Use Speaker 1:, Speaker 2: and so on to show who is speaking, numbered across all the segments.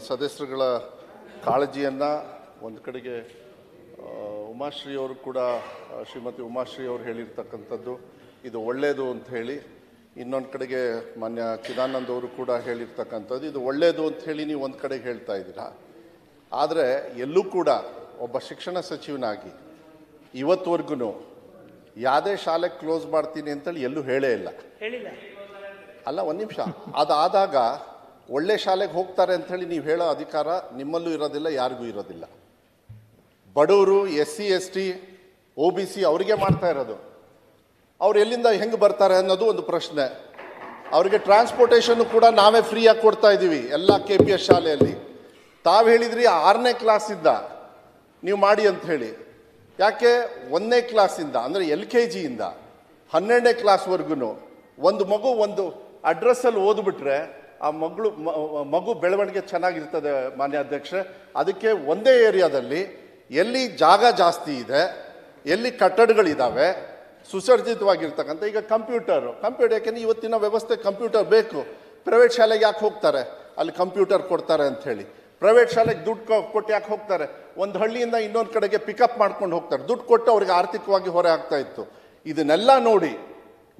Speaker 1: ಸದಸ್ಯರುಗಳ ಕಾಳಜಿಯನ್ನು ಒಂದು ಕಡೆಗೆ ಉಮಾಶ್ರೀ ಅವರು ಕೂಡ ಶ್ರೀಮತಿ ಉಮಾಶ್ರೀ ಅವರು ಹೇಳಿರ್ತಕ್ಕಂಥದ್ದು ಇದು ಒಳ್ಳೆಯದು ಅಂತ ಹೇಳಿ, ಇನ್ನೊಂದು ಕಡೆಗೆ ಮಾನ್ಯ ಚಿದಾನಂದ್ ಅವರು ಕೂಡ ಹೇಳಿರ್ತಕ್ಕಂಥದ್ದು ಇದು ಒಳ್ಳೆಯದು ಅಂತ ಹೇಳಿ ನೀವು ಒಂದು ಕಡೆಗೆ ಹೇಳ್ತಾ ಇದ್ದೀರಾ. ಆದರೆ ಎಲ್ಲೂ ಕೂಡ ಒಬ್ಬ ಶಿಕ್ಷಣ ಸಚಿವನಾಗಿ ಇವತ್ತುವರೆಗೂ ಯಾವುದೇ ಶಾಲೆ ಕ್ಲೋಸ್ ಮಾಡ್ತೀನಿ ಅಂತೇಳಿ ಎಲ್ಲೂ ಹೇಳೇ ಇಲ್ಲ. ಅಲ್ಲ, ಒಂದು ನಿಮಿಷ, ಅದಾದಾಗ ಒಳ್ಳೆ ಶಾಲೆಗೆ ಹೋಗ್ತಾರೆ ಅಂಥೇಳಿ ನೀವು ಹೇಳೋ ಅಧಿಕಾರ ನಿಮ್ಮಲ್ಲೂ ಇರೋದಿಲ್ಲ, ಯಾರಿಗೂ ಇರೋದಿಲ್ಲ. ಬಡವರು, SC ST OBC ಅವರಿಗೆ ಮಾಡ್ತಾ ಇರೋದು. ಅವ್ರು ಎಲ್ಲಿಂದ ಹೆಂಗೆ ಬರ್ತಾರೆ ಅನ್ನೋದು ಒಂದು ಪ್ರಶ್ನೆ. ಅವರಿಗೆ ಟ್ರಾನ್ಸ್ಪೋರ್ಟೇಷನ್ನು ಕೂಡ ನಾವೇ ಫ್ರೀಯಾಗಿ ಕೊಡ್ತಾ ಇದ್ದೀವಿ ಎಲ್ಲ KPS ಶಾಲೆಯಲ್ಲಿ. ತಾವು ಹೇಳಿದ್ರಿ 6ನೇ ಕ್ಲಾಸಿಂದ ನೀವು ಮಾಡಿ ಅಂತ ಹೇಳಿ. ಯಾಕೆ 1ನೇ ಕ್ಲಾಸಿಂದ ಅಂದರೆ LKG ಇಂದ 12ನೇ ಕ್ಲಾಸ್ವರೆಗೂ ಒಂದು ಮಗು ಒಂದು ಅಡ್ರೆಸ್ಸಲ್ಲಿ ಓದ್ಬಿಟ್ರೆ ಆ ಮಗು ಬೆಳವಣಿಗೆ ಚೆನ್ನಾಗಿರ್ತದೆ ಮಾನ್ಯ ಅಧ್ಯಕ್ಷೆ. ಅದಕ್ಕೆ ಒಂದೇ ಏರಿಯಾದಲ್ಲಿ ಎಲ್ಲಿ ಜಾಗ ಜಾಸ್ತಿ ಇದೆ, ಎಲ್ಲಿ ಕಟ್ಟಡಗಳಿದ್ದಾವೆ, ಸುಸರ್ಜಿತವಾಗಿರ್ತಕ್ಕಂಥ, ಈಗ ಕಂಪ್ಯೂಟರ್ ಯಾಕೆಂದರೆ ಇವತ್ತಿನ ವ್ಯವಸ್ಥೆ ಕಂಪ್ಯೂಟರ್ ಬೇಕು. ಪ್ರೈವೇಟ್ ಶಾಲೆಗೆ ಯಾಕೆ ಹೋಗ್ತಾರೆ? ಅಲ್ಲಿ ಕಂಪ್ಯೂಟರ್ ಕೊಡ್ತಾರೆ ಅಂಥೇಳಿ. ಪ್ರೈವೇಟ್ ಶಾಲೆಗೆ ದುಡ್ಡು ಕೊಟ್ಟು ಯಾಕೆ ಹೋಗ್ತಾರೆ? ಒಂದು ಹಳ್ಳಿಯಿಂದ ಇನ್ನೊಂದು ಕಡೆಗೆ ಪಿಕಪ್ ಮಾಡ್ಕೊಂಡು ಹೋಗ್ತಾರೆ. ದುಡ್ಡು ಕೊಟ್ಟು ಅವ್ರಿಗೆ ಆರ್ಥಿಕವಾಗಿ ಹೊರೆ ಆಗ್ತಾ ಇತ್ತು. ಇದನ್ನೆಲ್ಲ ನೋಡಿ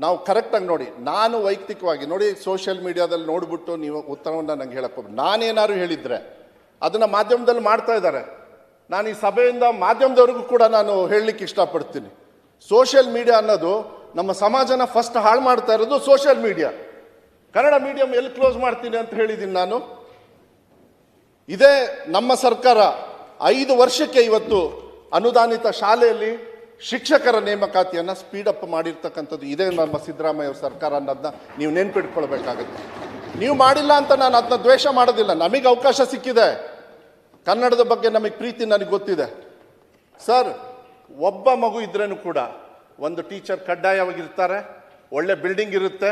Speaker 1: ನಾವು ಕರೆಕ್ಟಾಗಿ ನೋಡಿ, ನಾನು ವೈಯಕ್ತಿಕವಾಗಿ ನೋಡಿ ಸೋಷಿಯಲ್ ಮೀಡಿಯಾದಲ್ಲಿ ನೋಡಿಬಿಟ್ಟು ನೀವು ಉತ್ತರವನ್ನು ನಂಗೆ ಹೇಳಕ್ಕೆ ಹೋಗ್ಬಿಟ್ಟು, ನಾನೇನಾದ್ರು ಹೇಳಿದರೆ ಅದನ್ನು ಮಾಧ್ಯಮದಲ್ಲಿ ಮಾಡ್ತಾ ಇದ್ದಾರೆ. ನಾನು ಈ ಸಭೆಯಿಂದ ಮಾಧ್ಯಮದವ್ರಿಗೂ ಕೂಡ ನಾನು ಹೇಳಲಿಕ್ಕೆ ಇಷ್ಟಪಡ್ತೀನಿ. ಸೋಷಿಯಲ್ ಮೀಡಿಯಾ ಅನ್ನೋದು ನಮ್ಮ ಸಮಾಜನ ಫಸ್ಟ್ ಹಾಳು ಮಾಡ್ತಾ ಇರೋದು ಸೋಷಿಯಲ್ ಮೀಡಿಯಾ. ಕನ್ನಡ ಮೀಡಿಯಂ ಎಲ್ಲಿ ಕ್ಲೋಸ್ ಮಾಡ್ತೀನಿ ಅಂತ ಹೇಳಿದ್ದೀನಿ ನಾನು. ಇದೇ ನಮ್ಮ ಸರ್ಕಾರ 5 ವರ್ಷಕ್ಕೆ ಇವತ್ತು ಅನುದಾನಿತ ಶಾಲೆಯಲ್ಲಿ ಶಿಕ್ಷಕರ ನೇಮಕಾತಿಯನ್ನು ಸ್ಪೀಡಪ್ ಮಾಡಿರ್ತಕ್ಕಂಥದ್ದು ಇದೇ ನಮ್ಮ ಸಿದ್ದರಾಮಯ್ಯ ಅವ್ರ ಸರ್ಕಾರ ಅನ್ನೋದನ್ನ ನೀವು ನೆನ್ಪಿಟ್ಕೊಳ್ಬೇಕಾಗುತ್ತೆ. ನೀವು ಮಾಡಿಲ್ಲ ಅಂತ ನಾನು ಅದನ್ನ ದ್ವೇಷ ಮಾಡೋದಿಲ್ಲ. ನಮಗೆ ಅವಕಾಶ ಸಿಕ್ಕಿದೆ, ಕನ್ನಡದ ಬಗ್ಗೆ ನಮಗೆ ಪ್ರೀತಿ ನನಗೆ ಗೊತ್ತಿದೆ. ಸರ್, ಒಬ್ಬ ಮಗು ಇದ್ರೇನು ಕೂಡ ಒಂದು ಟೀಚರ್ ಕಡ್ಡಾಯವಾಗಿರ್ತಾರೆ, ಒಳ್ಳೆ ಬಿಲ್ಡಿಂಗ್ ಇರುತ್ತೆ,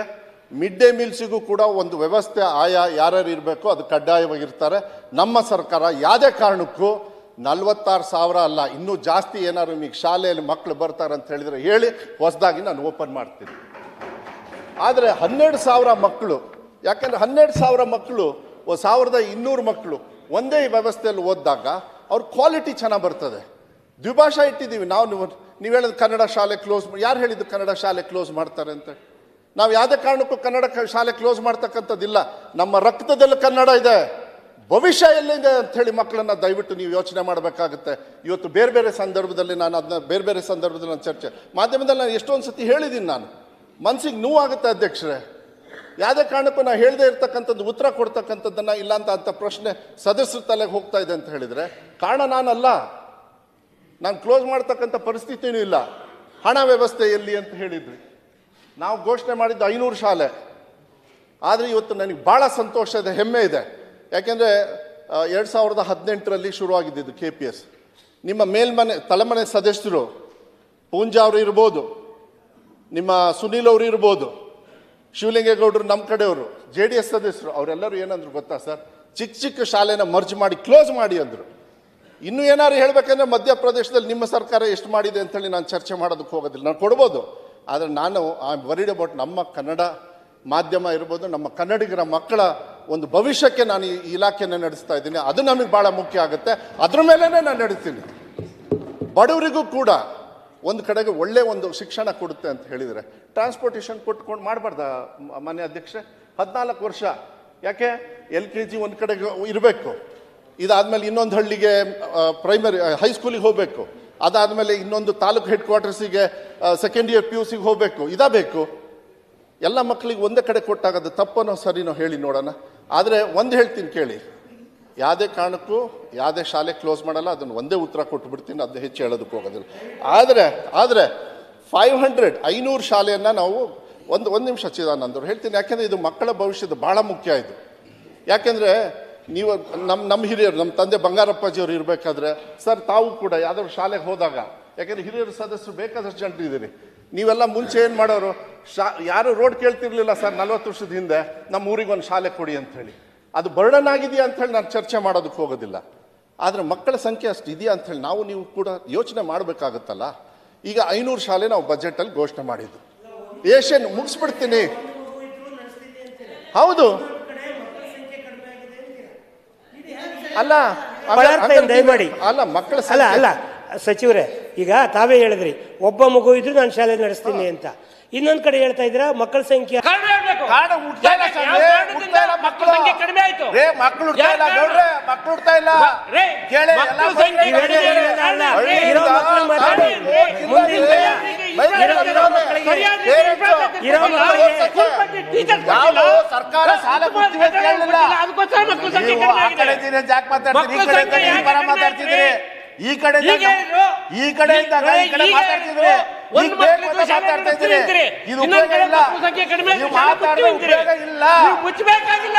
Speaker 1: ಮಿಡ್ ಡೇ ಮೀಲ್ಸಿಗೂ ಕೂಡ ಒಂದು ವ್ಯವಸ್ಥೆ ಆಯಾ ಯಾರ್ಯಾರು ಇರಬೇಕು ಅದು ಕಡ್ಡಾಯವಾಗಿರ್ತಾರೆ. ನಮ್ಮ ಸರ್ಕಾರ ಯಾವುದೇ ಕಾರಣಕ್ಕೂ 46,000 ಅಲ್ಲ, ಇನ್ನೂ ಜಾಸ್ತಿ ಏನಾದ್ರು ನಿಮಗೆ ಶಾಲೆಯಲ್ಲಿ ಮಕ್ಕಳು ಬರ್ತಾರೆ ಅಂತ ಹೇಳಿದರೆ ಹೇಳಿ, ಹೊಸದಾಗಿ ನಾನು ಓಪನ್ ಮಾಡ್ತೀನಿ. ಆದರೆ 12,000 ಮಕ್ಕಳು, ಯಾಕೆಂದರೆ 12,000 ಮಕ್ಕಳು 1,200 ಮಕ್ಕಳು ಒಂದೇ ವ್ಯವಸ್ಥೆಯಲ್ಲಿ ಓದಿದಾಗ ಅವ್ರ ಕ್ವಾಲಿಟಿ ಚೆನ್ನಾಗಿ ಬರ್ತದೆ. ದ್ವಿಭಾಷಾ ಇಟ್ಟಿದ್ದೀವಿ ನಾವು. ನೀವು ಹೇಳಿದ ಕನ್ನಡ ಶಾಲೆ ಕ್ಲೋಸ್, ಯಾರು ಹೇಳಿದ್ದು ಕನ್ನಡ ಶಾಲೆ ಕ್ಲೋಸ್ ಮಾಡ್ತಾರೆ ಅಂತ? ನಾವು ಯಾವುದೇ ಕಾರಣಕ್ಕೂ ಕನ್ನಡ ಶಾಲೆ ಕ್ಲೋಸ್ ಮಾಡ್ತಕ್ಕಂಥದ್ದಿಲ್ಲ. ನಮ್ಮ ರಕ್ತದಲ್ಲಿ ಕನ್ನಡ ಇದೆ, ಭವಿಷ್ಯ ಎಲ್ಲಿದೆ ಅಂಥೇಳಿ ಮಕ್ಕಳನ್ನು ದಯವಿಟ್ಟು ನೀವು ಯೋಚನೆ ಮಾಡಬೇಕಾಗುತ್ತೆ. ಇವತ್ತು ಬೇರೆ ಬೇರೆ ಸಂದರ್ಭದಲ್ಲಿ ನಾನು ಅದನ್ನ ಬೇರೆ ಸಂದರ್ಭದಲ್ಲಿ ನಾನು ಚರ್ಚೆ ಮಾಧ್ಯಮದಲ್ಲಿ ನಾನು ಎಷ್ಟೊಂದು ಸತಿ ಹೇಳಿದ್ದೀನಿ. ನಾನು ಮನಸ್ಸಿಗೆ ನೋವಾಗುತ್ತೆ ಅಧ್ಯಕ್ಷರೇ. ಯಾವುದೇ ಕಾರಣಕ್ಕೂ ನಾನು ಹೇಳದೇ ಇರ್ತಕ್ಕಂಥದ್ದು ಉತ್ತರ ಕೊಡ್ತಕ್ಕಂಥದ್ದನ್ನು ಇಲ್ಲ ಅಂತ ಪ್ರಶ್ನೆ ಸದಸ್ಯರ ತಲೆಗೆ ಹೋಗ್ತಾ ಇದೆ ಅಂತ ಹೇಳಿದರೆ ಕಾರಣ ನಾನಲ್ಲ. ನಾನು ಕ್ಲೋಸ್ ಮಾಡ್ತಕ್ಕಂಥ ಪರಿಸ್ಥಿತಿನೂ ಇಲ್ಲ. ಹಣ ವ್ಯವಸ್ಥೆ ಎಲ್ಲಿ ಅಂತ ಹೇಳಿದ್ರಿ. ನಾವು ಘೋಷಣೆ ಮಾಡಿದ್ದು 500 ಶಾಲೆ. ಆದರೆ ಇವತ್ತು ನನಗೆ ಭಾಳ ಸಂತೋಷ ಇದೆ, ಹೆಮ್ಮೆ ಇದೆ. ಯಾಕೆಂದರೆ 2018ರಲ್ಲಿ ಶುರುವಾಗಿದ್ದು KPS. ನಿಮ್ಮ ತಲೆಮನೆ ಸದಸ್ಯರು ಪೂಂಜಾ ಅವರು ಇರ್ಬೋದು, ನಿಮ್ಮ ಸುನೀಲ್ ಅವರು ಇರ್ಬೋದು, ಶಿವಲಿಂಗೇಗೌಡರು ನಮ್ಮ ಕಡೆಯವರು, JDS ಸದಸ್ಯರು, ಅವರೆಲ್ಲರೂ ಏನಂದ್ರು ಗೊತ್ತಾ ಸರ್? ಚಿಕ್ಕ ಶಾಲೆನ ಮರ್ಜ್ ಮಾಡಿ ಕ್ಲೋಸ್ ಮಾಡಿ ಅಂದರು. ಇನ್ನೂ ಏನಾದ್ರು ಹೇಳಬೇಕಂದ್ರೆ ಮಧ್ಯಪ್ರದೇಶದಲ್ಲಿ ನಿಮ್ಮ ಸರ್ಕಾರ ಎಷ್ಟು ಮಾಡಿದೆ ಅಂತೇಳಿ ನಾನು ಚರ್ಚೆ ಮಾಡೋದಕ್ಕೆ ಹೋಗೋದಿಲ್ಲ. ನಾನು ಕೊಡ್ಬೋದು, ಆದರೆ ನಾನು ಐ ಆಮ್ ವರಿಡ್ ಅಬೌಟ್ ನಮ್ಮ ಕನ್ನಡ ಮಾಧ್ಯಮ ಇರ್ಬೋದು, ನಮ್ಮ ಕನ್ನಡಿಗರ ಮಕ್ಕಳ ಒಂದು ಭವಿಷ್ಯಕ್ಕೆ ನಾನು ಈ ಇಲಾಖೆಯನ್ನು ನಡೆಸ್ತಾ ಇದ್ದೀನಿ. ಅದು ನಮಗೆ ಭಾಳ ಮುಖ್ಯ ಆಗುತ್ತೆ. ಅದ್ರ ಮೇಲೇ ನಾನು ನಡೀತೀನಿ. ಬಡವರಿಗೂ ಕೂಡ ಒಂದು ಕಡೆಗೆ ಒಳ್ಳೆ ಒಂದು ಶಿಕ್ಷಣ ಕೊಡುತ್ತೆ ಅಂತ ಹೇಳಿದರೆ ಟ್ರಾನ್ಸ್ಪೋರ್ಟೇಷನ್ ಕೊಟ್ಕೊಂಡು ಮಾಡಬಾರ್ದ ಮಾನ್ಯ ಅಧ್ಯಕ್ಷೆ? 14 ವರ್ಷ ಯಾಕೆ? LKG ಒಂದು ಕಡೆಗೆ ಇರಬೇಕು, ಇದಾದಮೇಲೆ ಇನ್ನೊಂದು ಹಳ್ಳಿಗೆ ಪ್ರೈಮರಿ ಹೈಸ್ಕೂಲಿಗೆ ಹೋಗಬೇಕು, ಅದಾದಮೇಲೆ ಇನ್ನೊಂದು ತಾಲೂಕು ಹೆಡ್ ಕ್ವಾರ್ಟರ್ಸಿಗೆ ಸೆಕೆಂಡ್ ಇಯರ್ PUCಗೆ ಹೋಗಬೇಕು, ಬೇಕು. ಎಲ್ಲ ಮಕ್ಕಳಿಗೆ ಒಂದೇ ಕಡೆ ಕೊಟ್ಟಾಗದು ತಪ್ಪನೋ ಸರಿನೋ ಹೇಳಿ ನೋಡೋಣ. ಆದರೆ ಒಂದು ಹೇಳ್ತೀನಿ ಕೇಳಿ, ಯಾವುದೇ ಕಾರಣಕ್ಕೂ ಯಾವುದೇ ಶಾಲೆ ಕ್ಲೋಸ್ ಮಾಡಲ್ಲ, ಅದನ್ನು ಒಂದೇ ಉತ್ತರ ಕೊಟ್ಟುಬಿಡ್ತೀನಿ, ಅದನ್ನ ಹೆಚ್ಚು ಹೇಳೋದಕ್ಕೆ ಹೋಗೋದಿಲ್ಲ. ಆದರೆ 500 ಶಾಲೆಯನ್ನು ನಾವು ಒಂದು ನಿಮಿಷ ಚಿದಾನಂದರು ಹೇಳ್ತೀನಿ. ಯಾಕೆಂದರೆ ಇದು ಮಕ್ಕಳ ಭವಿಷ್ಯದ ಭಾಳ ಮುಖ್ಯ ಇದು. ಯಾಕೆಂದರೆ ನೀವು ನಮ್ಮ ಹಿರಿಯರು, ನಮ್ಮ ತಂದೆ ಬಂಗಾರಪ್ಪಾಜಿಯವರು ಇರಬೇಕಾದ್ರೆ ಸರ್, ತಾವು ಕೂಡ ಯಾವ್ದಾದ್ರು ಶಾಲೆಗೆ ಹೋದಾಗ, ಯಾಕೆಂದರೆ ಹಿರಿಯರು ಸದಸ್ಯರು ಬೇಕಾದಷ್ಟು ಜನರು ಇದ್ದೀರಿ, ನೀವೆಲ್ಲ ಮುಂಚೆ ಏನು ಮಾಡೋರು? ಯಾರು ರೋಡ್ ಕೇಳ್ತಿರ್ಲಿಲ್ಲ ಸರ್ 40 ವರ್ಷದ ಹಿಂದೆ, ನಮ್ಮ ಊರಿಗೆ ಒಂದು ಶಾಲೆ ಕೊಡಿ ಅಂಥೇಳಿ. ಅದು ಬರ್ಡನ್ ಆಗಿದೆಯಾ ಅಂಥೇಳಿ ನಾನು ಚರ್ಚೆ ಮಾಡೋದಕ್ಕೆ ಹೋಗೋದಿಲ್ಲ. ಆದರೆ ಮಕ್ಕಳ ಸಂಖ್ಯೆ ಅಷ್ಟು ಇದೆಯಾ ಅಂಥೇಳಿ ನೀವು ಕೂಡ ಯೋಚನೆ ಮಾಡಬೇಕಾಗುತ್ತಲ್ಲ. ಈಗ 500 ಶಾಲೆ ನಾವು ಬಜೆಟಲ್ಲಿ ಘೋಷಣೆ ಮಾಡಿದ್ದು. ಏಷ್ಯನ್ ಮುಗಿಸ್ಬಿಡ್ತೀನಿ. ಹೌದು, ಅಲ್ಲ
Speaker 2: ಬಳ್ಳಾರ್ತಿಯಿಂದ ದಯಮಾಡಿ
Speaker 1: ಅಲ್ಲ ಮಕ್ಕಳ
Speaker 2: ಅಲ್ಲ ಅಲ್ಲ ಸಚಿವರೇ, ಈಗ ತಾವೇ ಹೇಳಿದ್ರಿ ಒಬ್ಬ ಮಗು ಇದ್ರು ನಾನು ಶಾಲೆ ನಡೆಸ್ತೀನಿ ಅಂತ. ಇನ್ನೊಂದ್ ಕಡೆ ಹೇಳ್ತಾ ಇದ್ರ ಮಕ್ಕಳ ಸಂಖ್ಯೆ
Speaker 3: ಕಡಿಮೆ ಆಯ್ತು.
Speaker 4: ಮಕ್ಕಳು ಹುಡ್ತಾ ಇಲ್ಲ ಸರ್ಕಾರ ಸಾಲ ಮಾತಾಡ್ತಿದ್ರಿ, ಈ ಕಡೆಯಿಂದ ಮಾತಾಡ್ತಿದ್ರಿ,
Speaker 3: ಮುಚ್ಚಬೇಕಾಗಿಲ್ಲ.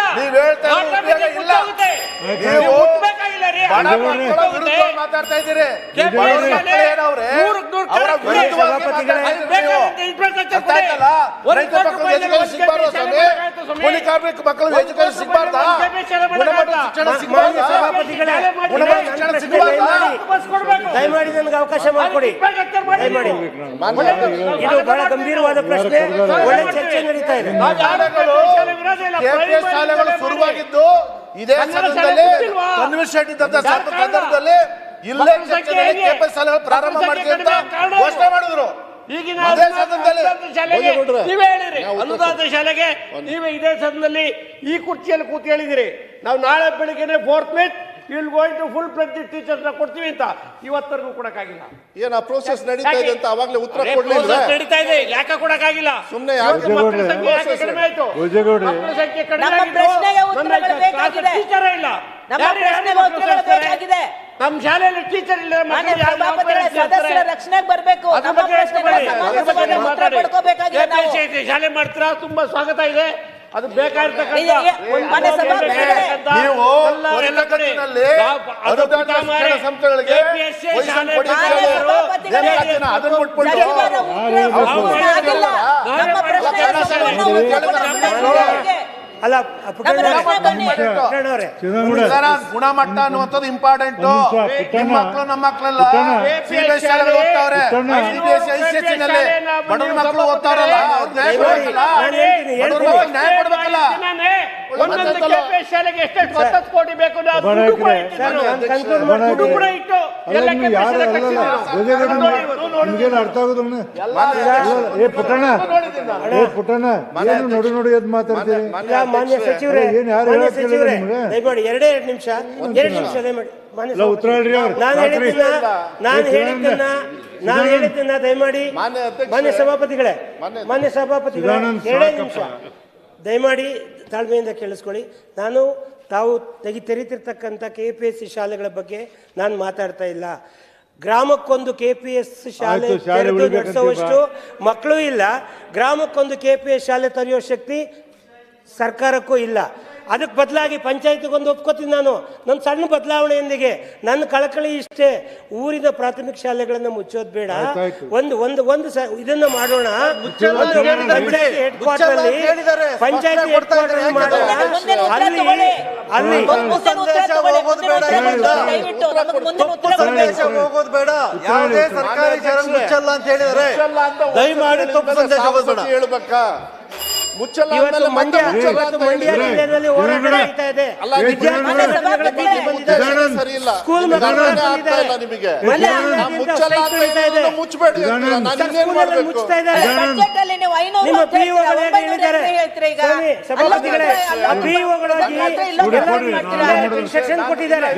Speaker 4: ಮಾತಾಡ್ತಾ ಇದ್ದೀರಿ. ಕೂಲಿ ಕಾರ್ಮಿಕ ಮಕ್ಕಳು ಎಜುಕೇಶನ್ ಸಿಗಬಾರ್ದಾ? ಗುಣಮಟ್ಟದ ಶಿಕ್ಷಣ ಸಿಗಬಾರ್ದಾ?
Speaker 2: ದಯಮಾಡಿ ನನಗೆ ಅವಕಾಶ ಮಾಡಿಕೊಡಿ. ದಯಮಾಡಿ, ಇದು ಬಹಳ ಗಂಭೀರವಾದ ಪ್ರಶ್ನೆ, ಒಳ್ಳೆ ಚರ್ಚೆ ನಡೀತಾ ಇದೆ.
Speaker 4: ಶಾಲೆಗಳು ಶುರುವಾಗಿದ್ದು ಇದೇ ಸಂದರ್ಭದಲ್ಲಿ ಸಂದರ್ಭದಲ್ಲಿ ಇಲ್ಲೇ ಕೆಪಿಎಸ್ ಶಾಲೆಗಳು ಪ್ರಾರಂಭ ಮಾಡ್ತೀವಿ ಅಂತ ಘೋಷಣೆ ಮಾಡಿದ್ರು.
Speaker 3: ಈಗಿನ ನೀವೇ ಹೇಳಿರಿ, ಅನುದಾನ ಶಾಲೆಗೆ ನೀವೇ ಇದೇ ಸದನದಲ್ಲಿ ಈ ಕುರ್ಚಿಯಲ್ಲಿ ಕೂತು ಹೇಳಿದಿರಿ, ನಾವು ನಾಳೆ ಬೆಳಿಗ್ಗೆ 4th May will going to full fledge teachers ಕೊಡ್ತೀವಿ ಅಂತ. ಇವತ್ತರೆಗೂ ಕೊಡಕ್ಕಾಗಿಲ್ಲ.
Speaker 1: ಏನ್ ಆ ಪ್ರೋಸೆಸ್ ನಡೀತಾ ಇದೆ ಅಂತ ಅವಾಗಲೇ ಉತ್ತರ ಕೊಡ್ಲಿಲ್ಲ.
Speaker 3: ನಡೀತಾ ಇದೆ, ಯಾಕೆ ಕೊಡಕ್ಕಾಗಿಲ್ಲ?
Speaker 1: ಸುಮ್ಮನೆ
Speaker 3: ಮಕ್ಕಳ ಸಂಖ್ಯೆ ಯಾಕೆ ಕಡಿಮೆ ಆಯ್ತು? ಮಕ್ಕಳ ಸಂಖ್ಯೆ ಕಡಿಮೆ ಟೀಚರ್ ಇಲ್ಲ. ನಮ್ಮ ಶಾಲೆಯಲ್ಲಿ ಟೀಚರ್ ಇಲ್ಲ.
Speaker 5: ರಕ್ಷಣೆಗೆ ಬರಬೇಕು.
Speaker 3: ಶಾಲೆ ಮಾಡ್ತೀರಾ? ತುಂಬಾ ಸ್ವಾಗತ ಇದೆ. ಅದು ಬೇಕಾಗಿರ್ತಕ್ಕಂಥ
Speaker 2: ಅಲ್ಲ,
Speaker 4: ಗುಣಮಟ್ಟ ಅನ್ನುವಂಥದ್ದು ಇಂಪಾರ್ಟೆಂಟ್. ನಿಮ್ಮ ಮಕ್ಕಳು ನಮ್ಮ ಮಕ್ಕಳೆಲ್ಲ ಸಿಬಿಎಸ್ ಶಾಲೆಗಳು ಓದ್ತಾವ್ರೆ, ಬಡವ್ರ ಮಕ್ಕಳು ಓದ್ತಾರಲ್ಲ, ನ್ಯಾಯ ಕೊಡ್ಬೇಕಲ್ಲ.
Speaker 3: ಶಾಲೆಗೆ ಎಷ್ಟೆಷ್ಟು 10 ಕೋಟಿ ಬೇಕು
Speaker 6: ಅರ್ಥ ಆಗುದು. ಪುಟ್ಟಣ್ಣ ಏನು ನೋಡಿ ಎದ್ ಮಾತಾಡ್ತೀರಿ?
Speaker 2: ಮಾನ್ಯ ಸಚಿವರೇ, ದಯಮಾಡಿ 2 ನಿಮಿಷ ದಯಮಾಡಿ.
Speaker 6: ಉತ್ತರ ಹೇಳ್ರಿ.
Speaker 2: ನಾನು ಹೇಳಿದ್ದನ್ನ ದಯಮಾಡಿ ಮಾನ್ಯ ಸಭಾಪತಿಗಳೇ 2 ನಿಮಿಷ ದಯಮಾಡಿ ತಾಳ್ಮೆಯಿಂದ ಕೇಳಿಸ್ಕೊಳ್ಳಿ. ತಾವು ತೆರೀತಿರ್ತಕ್ಕಂಥ KPSC ಶಾಲೆಗಳ ಬಗ್ಗೆ ನಾನು ಮಾತಾಡ್ತಾ ಇಲ್ಲ. ಗ್ರಾಮಕ್ಕೊಂದು KPS ಶಾಲೆ ನಡೆಸುವಷ್ಟು ಮಕ್ಕಳು ಇಲ್ಲ. ಗ್ರಾಮಕ್ಕೊಂದು KPS ಶಾಲೆ ತೆರೆಯೋ ಶಕ್ತಿ ಸರ್ಕಾರಕ್ಕೂ ಇಲ್ಲ. ಅದಕ್ಕೆ ಬದಲಾಗಿ ಪಂಚಾಯತಿಗೊಂದು ಒಪ್ಕೋತೀನಿ ನಾನು, ನನ್ನ ಸಣ್ಣ ಬದಲಾವಣೆಯೊಂದಿಗೆ. ನನ್ನ ಕಳಕಳಿ ಇಷ್ಟೇ, ಊರಿನ ಪ್ರಾಥಮಿಕ ಶಾಲೆಗಳನ್ನು ಮುಚ್ಚೋದು ಬೇಡ. ಇದನ್ನ ಮಾಡೋಣ. ಹೆಡ್ ಕ್ವಾರ್ಟರ್ ಪಂಚಾಯತಿ ಹೆಡ್ ಕ್ವಾರ್ಟರ್ ಮಾಡೋಣ.
Speaker 4: ಹೋಗೋದು ಬೇಡ. ಯಾವುದೇ ಸರ್ಕಾರಿ ಶಾಲೆ ಮುಚ್ಚಲ್ಲ ಅಂತ ಹೇಳಿದರೆ ದಯಮಾಡಿ ತಪ್ಪು ಸಂದೇಶ ಹೇಳ್ಬೇಕಾ?
Speaker 2: ಇವತ್ತು ಮಂಡ್ಯ ಜಿಲ್ಲೆಯಲ್ಲಿ ಹೋರಾಟ ನಡೀತಾ ಇದೆ. ಸ್ಕೂಲ್ ಮುಚ್ತಾ ಇದ್ದಾರೆ. ನಿಮ್ಮ PEOಗಳು ಹೇಳಿದ್ದಾರೆ, ಸಭಾಪತಿಗಳೇ, PEOಗಳಾಗಿ ಇನ್ಸ್ಟ್ರಕ್ಷನ್ ಕೊಟ್ಟಿದ್ದಾರೆ.